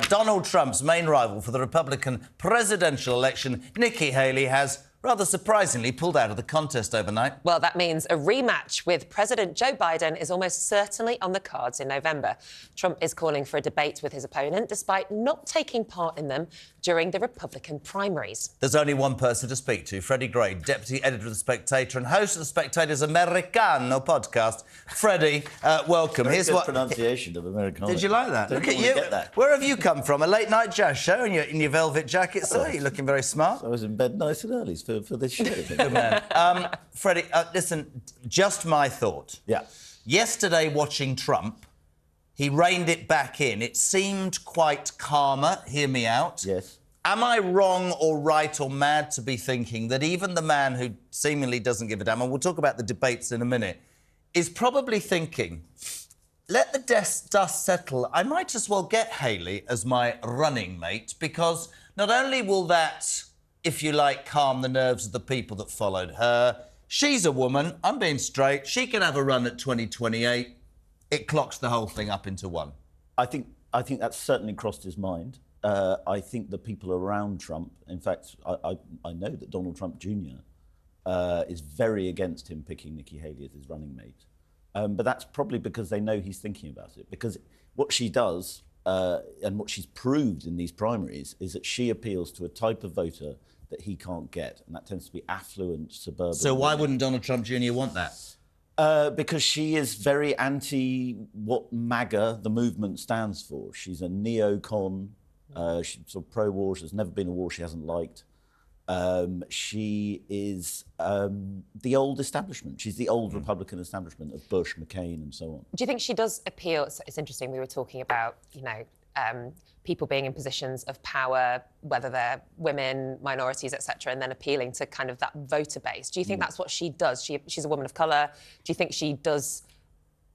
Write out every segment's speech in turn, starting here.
Donald Trump's main rival for the Republican presidential election, Nikki Haley, has rather surprisingly pulled out of the contest overnight. Well, that means a rematch with President Joe Biden is almost certainly on the cards in November. Trump is calling for a debate with his opponent, despite not taking part in them during the Republican primaries. There's only one person to speak to, Freddie Gray, deputy editor of The Spectator and host of The Spectator's Americano podcast. Freddie, welcome. Here's what pronunciation of Americano. Did you like that? Don't Look at you. Where have you come from? A late-night jazz show in your velvet jacket, sir? You're looking very smart. I was in bed nice and early for this show. Good man. Freddie, listen, just my thought. Yeah. Yesterday, watching Trump, he reined it back in. It seemed quite calmer. Hear me out. Yes. Am I wrong or right or mad to be thinking that even the man who seemingly doesn't give a damn, and we'll talk about the debates in a minute, is probably thinking, let the dust settle. I might as well get Haley as my running mate, because not only will that, if you like, calm the nerves of the people that followed her, she's a woman, I'm being straight, she can have a run at 2028. It clocks the whole thing up into one. I think that's certainly crossed his mind. I think the people around Trump, in fact, I know that Donald Trump Jr. Is very against him picking Nikki Haley as his running mate. But that's probably because they know he's thinking about it. Because what she does, and what she's proved in these primaries, is that she appeals to a type of voter that he can't get, and that tends to be affluent, suburban. So why wouldn't Donald Trump Jr. want that? Because she is very anti what MAGA, the movement, stands for. She's a neocon. She's sort of pro-war. There's never been a war she hasn't liked. She is the old establishment. She's the old Republican establishment of Bush, McCain, and so on. Do you think she does appeal? It's interesting, we were talking about, people being in positions of power, whether they're women, minorities, etc., and then appealing to kind of that voter base. Do you think that's what she does? She's a woman of colour. Do you think she does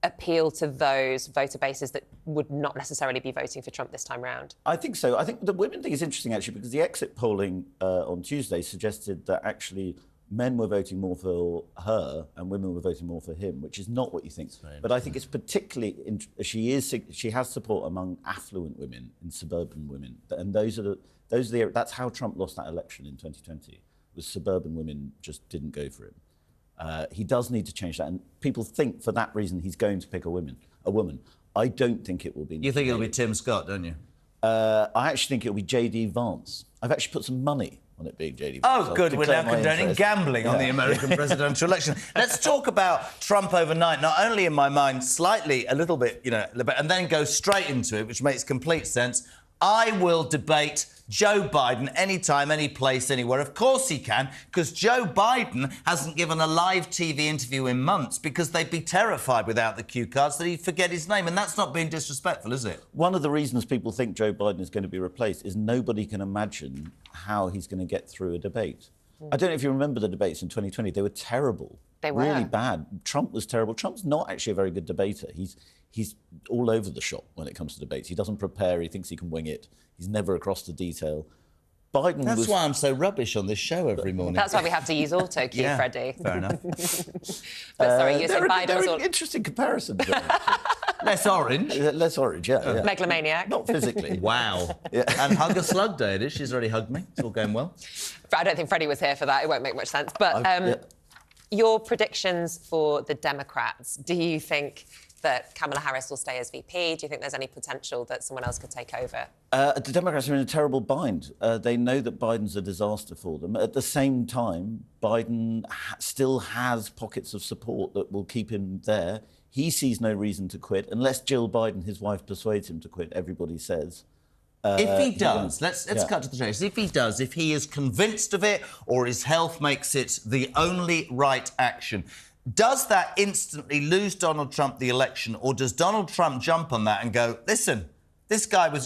appeal to those voter bases that would not necessarily be voting for Trump this time round? I think so. I think the women thing is interesting, actually, because the exit polling on Tuesday suggested that actually men were voting more for her and women were voting more for him, which is not what you think. But I think it's particularly... She has support among affluent women and suburban women. And that's how Trump lost that election in 2020, was suburban women just didn't go for him. He does need to change that, and people think for that reason he's going to pick a woman. I don't think it will be. You think it'll be Tim Scott, don't you? I actually think it'll be J.D. Vance. I've actually put some money on it being J.D. Vance. Oh, good. We're now condoning gambling on the American presidential election. Let's talk about Trump overnight, not only in my mind slightly, a little bit, and then go straight into it, which makes complete sense. I will debate Joe Biden anytime, any place, anywhere. Of course he can, because Joe Biden hasn't given a live TV interview in months because they'd be terrified without the cue cards that he'd forget his name. And that's not being disrespectful, is it? One of the reasons people think Joe Biden is going to be replaced is nobody can imagine how he's going to get through a debate. I don't know if you remember the debates in 2020. They were terrible. They were. Really bad. Trump was terrible. Trump's not actually a very good debater. He's all over the shop when it comes to debates. He doesn't prepare. He thinks he can wing it. He's never across the detail. That's why I'm so rubbish on this show every morning. That's why we have to use auto cue, Freddie. Fair enough. But sorry, you're saying Biden was an interesting comparison. Less orange. Less orange, yeah. Megalomaniac. Not physically. Wow. Yeah. And hug a slug day it is. She's already hugged me. It's all going well. I don't think Freddie was here for that. It won't make much sense. But your predictions for the Democrats, do you think that Kamala Harris will stay as VP? Do you think there's any potential that someone else could take over? The Democrats are in a terrible bind. They know that Biden's a disaster for them. At the same time, Biden still has pockets of support that will keep him there. He sees no reason to quit, unless Jill Biden, his wife, persuades him to quit, everybody says. If he does, let's cut to the chase. If he does, if he is convinced of it or his health makes it the only right action, does that instantly lose Donald Trump the election, or does Donald Trump jump on that and go, listen,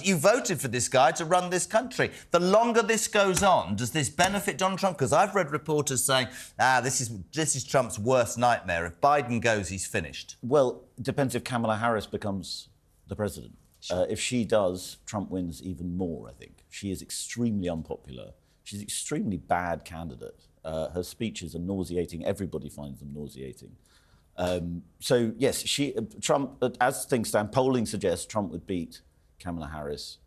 you voted for this guy to run this country. The longer this goes on, does this benefit Donald Trump? Because I've read reporters saying, this is Trump's worst nightmare. If Biden goes, he's finished. Well, it depends if Kamala Harris becomes the president. If she does, Trump wins even more, I think. She is extremely unpopular. She's an extremely bad candidate. Her speeches are nauseating. Everybody finds them nauseating. So, yes, Trump, as things stand, polling suggests Trump would beat Kamala Harris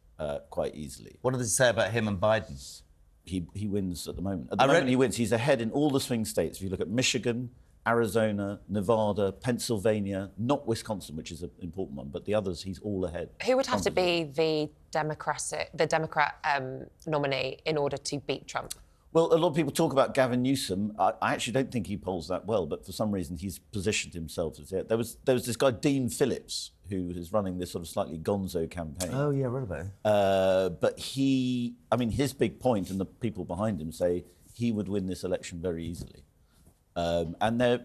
quite easily. What does it say about him and Biden? He wins at the moment. At the moment, he wins. He's ahead in all the swing states. If you look at Michigan, Arizona, Nevada, Pennsylvania, not Wisconsin, which is an important one, but the others, he's all ahead. Who would have to be the Democrat nominee in order to beat Trump? Well, a lot of people talk about Gavin Newsom. I actually don't think he polls that well, but for some reason he's positioned himself as it. There was this guy, Dean Phillips, who is running this sort of slightly gonzo campaign. Oh, yeah, read about it. But his big point, and the people behind him say he would win this election very easily. And they're,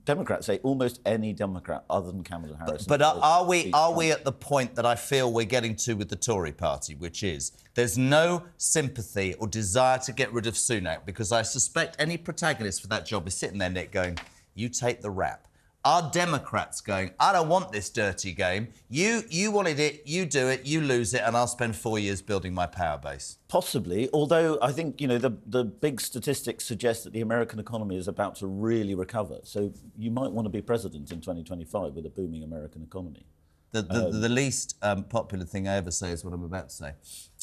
Democrats say almost any Democrat other than Kamala Harris. But are we at the point that I feel we're getting to with the Tory party, which is there's no sympathy or desire to get rid of Sunak, because I suspect any protagonist for that job is sitting there, Nick, going, you take the rap. Are Democrats going, I don't want this dirty game. You wanted it, you do it, you lose it, and I'll spend 4 years building my power base? Possibly, although I think, the big statistics suggest that the American economy is about to really recover. So you might want to be president in 2025 with a booming American economy. The least popular thing I ever say is what I'm about to say.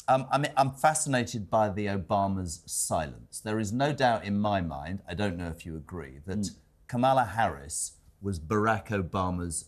I'm fascinated by the Obama's silence. There is no doubt in my mind, I don't know if you agree, that Kamala Harris was Barack Obama's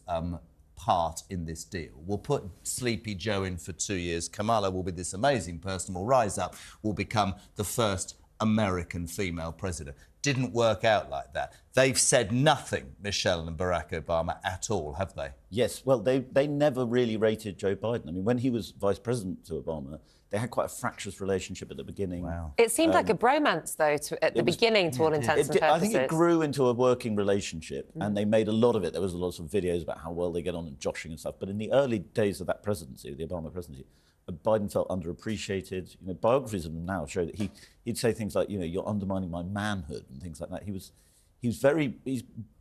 part in this deal. We'll put Sleepy Joe in for 2 years. Kamala will be this amazing person, will rise up, will become the first American female president. Didn't work out like that. They've said nothing, Michelle and Barack Obama, at all, have they? Yes, well, they never really rated Joe Biden. I mean, when he was vice president to Obama, they had quite a fractious relationship at the beginning. Wow. It seemed like a bromance, though, at the beginning, to all intents and purposes. I think it grew into a working relationship, and they made a lot of it. There was a lot of videos about how well they get on and joshing and stuff. But in the early days of that presidency, the Obama presidency, Biden felt underappreciated. Biographies of him now show that he'd say things like, you're undermining my manhood and things like that.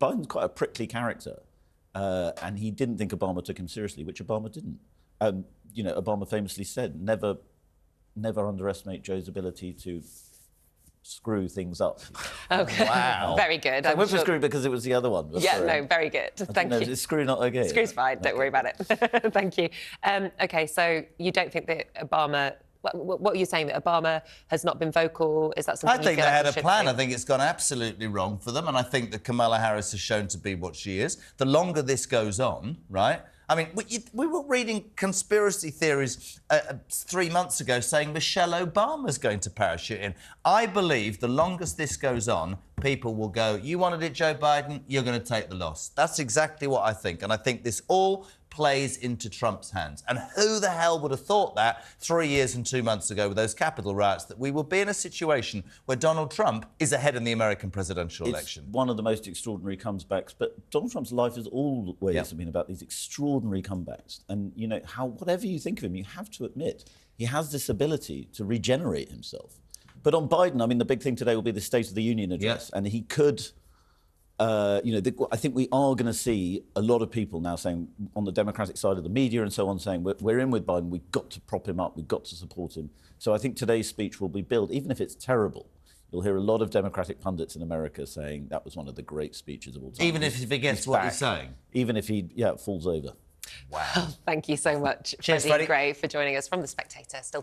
Biden's quite a prickly character, and he didn't think Obama took him seriously, which Obama didn't. Obama famously said, never underestimate Joe's ability to screw things up. Okay. Wow. Very good. I went for screw because it was the other one. Yeah, no, very good. Thank you. Is screw not okay? Screw's fine. Don't worry about it. Thank you. OK, so you don't think that Obama... What are you saying, that Obama has not been vocal? Is that something I think they had a plan. Be? I think it's gone absolutely wrong for them, and I think that Kamala Harris has shown to be what she is. The longer this goes on, right? I mean, we were reading conspiracy theories 3 months ago saying Michelle Obama's going to parachute in. I believe the longest this goes on, people will go, you wanted it, Joe Biden, you're going to take the loss. That's exactly what I think. And I think this all plays into Trump's hands. And who the hell would have thought that 3 years and 2 months ago with those Capitol riots, that we would be in a situation where Donald Trump is ahead in the American presidential election? It's one of the most extraordinary comebacks. But Donald Trump's life has always been about these extraordinary comebacks. And, whatever you think of him, you have to admit, he has this ability to regenerate himself. But on Biden, I mean, the big thing today will be the State of the Union address. And he could... I think we are going to see a lot of people now saying, on the Democratic side of the media and so on, saying, we're in with Biden, we've got to prop him up, we've got to support him. So I think today's speech will be billed, even if it's terrible. You'll hear a lot of Democratic pundits in America saying that was one of the great speeches of all time. Even if he forgets what he's saying? Even if he falls over. Wow. Thank you so much, Cheers, Freddie Gray, for joining us from The Spectator. Still